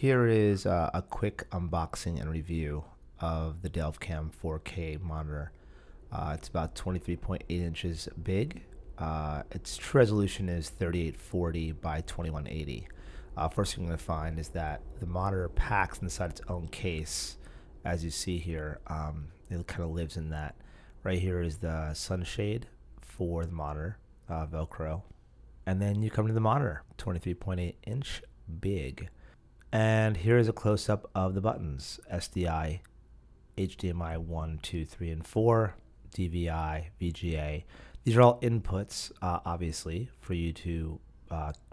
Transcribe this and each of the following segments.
Here is a quick unboxing and review of the Delvcam 4K monitor. It's about 23.8 inches big. Its true resolution is 3840 by 2180. First thing you're going to find is that the monitor packs inside its own case. As you see here, it kind of lives in that. Right here is the sunshade for the monitor, Velcro. And then you come to the monitor, 23.8 inch big. And here is a close-up of the buttons: SDI, HDMI 1, 2, 3, and 4, DVI, VGA. These are all inputs, obviously, for you to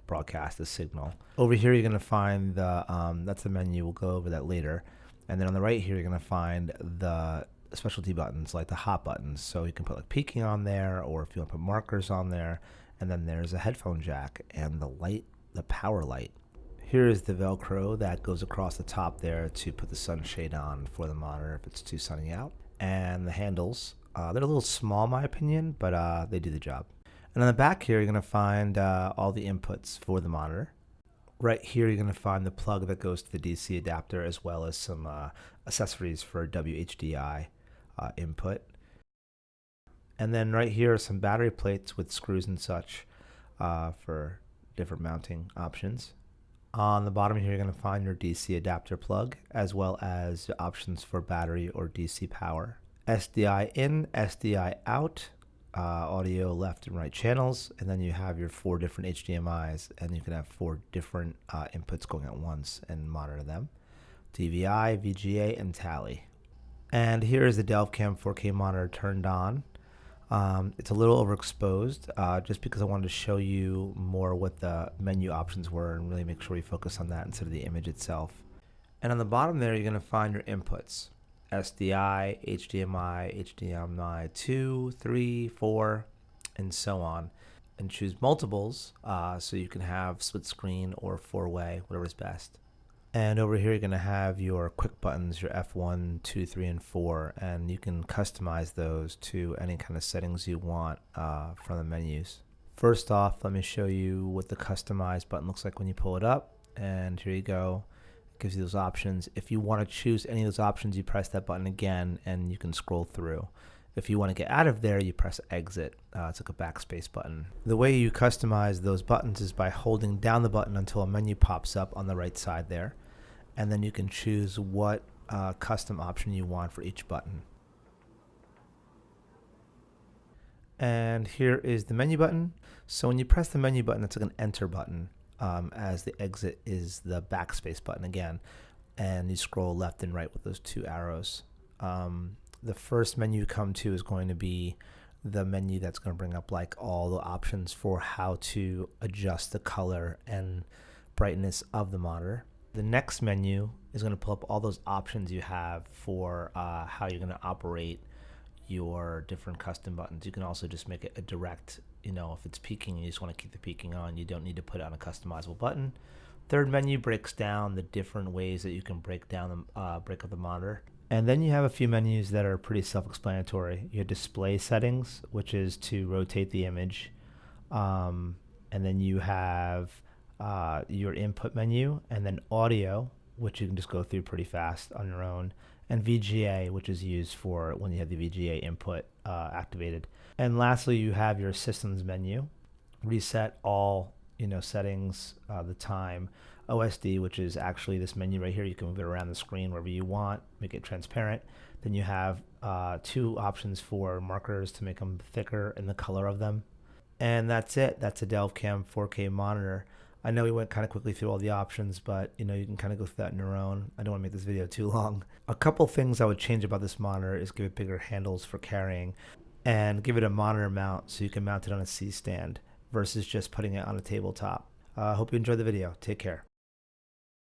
broadcast the signal. Over here, you're going to find that's the menu. We'll go over that later. And then on the right here, you're going to find the specialty buttons, like the hot buttons. So you can put like peaking on there, or if you want to put markers on there. And then there's a headphone jack and the light, the power light. Here is the Velcro that goes across the top there to put the sunshade on for the monitor if it's too sunny out. And the handles, they're a little small in my opinion, but they do the job. And on the back here, you're going to find all the inputs for the monitor. Right here, you're going to find the plug that goes to the DC adapter, as well as some accessories for WHDI input. And then right here are some battery plates with screws and such for different mounting options. On the bottom here, you're going to find your DC adapter plug, as well as the options for battery or DC power. SDI in, SDI out, audio left and right channels, and then you have your 4 different HDMIs, and you can have 4 different inputs going at once and monitor them. DVI, VGA, and tally. And here is the Delvcam 4K monitor turned on. It's a little overexposed just because I wanted to show you more what the menu options were and really make sure we focus on that instead of the image itself. And on the bottom there, you're going to find your inputs: SDI, HDMI, HDMI 2, 3, 4, and so on. And choose multiples so you can have split screen or 4-way, whatever's best. And over here, you're going to have your quick buttons, your F1, 2, 3, and 4, and you can customize those to any kind of settings you want from the menus. First off, let me show you what the customized button looks like when you pull it up. And here you go. It gives you those options. If you want to choose any of those options, you press that button again, and you can scroll through. If you want to get out of there, you press exit. It's like a backspace button. The way you customize those buttons is by holding down the button until a menu pops up on the right side there. And then you can choose what custom option you want for each button. And here is the menu button. So when you press the menu button, it's like an enter button, as the exit is the backspace button again. And you scroll left and right with those 2 arrows. The first menu you come to is going to be the menu that's going to bring up like all the options for how to adjust the color and brightness of the monitor. The next menu is going to pull up all those options you have for how you're going to operate your different custom buttons. You can also just make it a direct, if it's peaking and you just want to keep the peaking on, you don't need to put it on a customizable button. Third menu breaks down the different ways that you can break up the monitor. And then you have a few menus that are pretty self-explanatory. You have display settings, which is to rotate the image. And then you have your input menu, and then audio, which you can just go through pretty fast on your own, and VGA, which is used for when you have the VGA input activated. And lastly, you have your systems menu. Reset all settings, the time. OSD, which is actually this menu right here. You can move it around the screen wherever you want, make it transparent. Then you have 2 options for markers to make them thicker in the color of them. And that's it. That's a Delvcam 4K monitor. I know we went kind of quickly through all the options, but you can kind of go through that on your own. I don't want to make this video too long. A couple things I would change about this monitor is give it bigger handles for carrying, and give it a monitor mount so you can mount it on a C-stand versus just putting it on a tabletop. Hope you enjoyed the video. Take care.